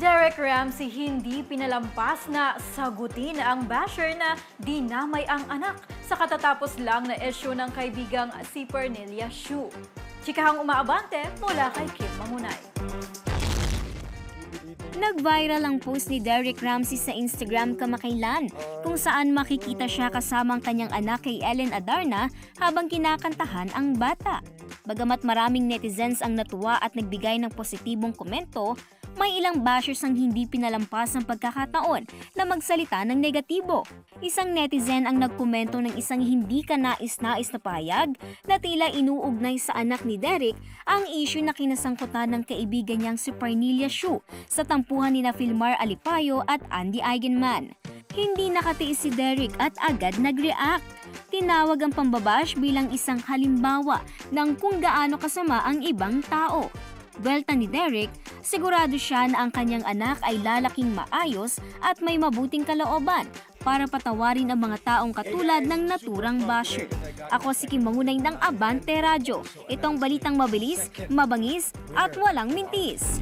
Derek Ramsey hindi pinalampas na sagutin ang basher na dinamay ang anak sa katatapos lang na issue ng kaibigang si Pernelia Shu. Chikahang umaabante mula kay Kim Mangunay. Nag-viral ang post ni Derek Ramsey sa Instagram kamakailan kung saan makikita siya kasama ang kanyang anak kay Ellen Adarna habang kinakantahan ang bata. Bagamat maraming netizens ang natuwa at nagbigay ng positibong komento, may ilang bashers ang hindi pinalampas ang pagkakataon na magsalita ng negatibo. Isang netizen ang nagkomento ng isang hindi kanais-nais na pahayag na tila inuugnay sa anak ni Derek ang issue na kinasangkutan ng kaibigan niyang si Pernelia Shu sa tampuhan ni Filmar Alipayo at Andy Eigenman. Hindi nakatiis si Derek at agad nag-react. Tinawag ang pambabash bilang isang halimbawa ng kung gaano kasama ang ibang tao. Belta ni Derek, sigurado siya na ang kanyang anak ay lalaking maayos at may mabuting kalooban para patawarin ang mga taong katulad ng naturang basher. Ako si Kim Mangunay ng Abante Radyo. Itong balitang mabilis, mabangis at walang mintis.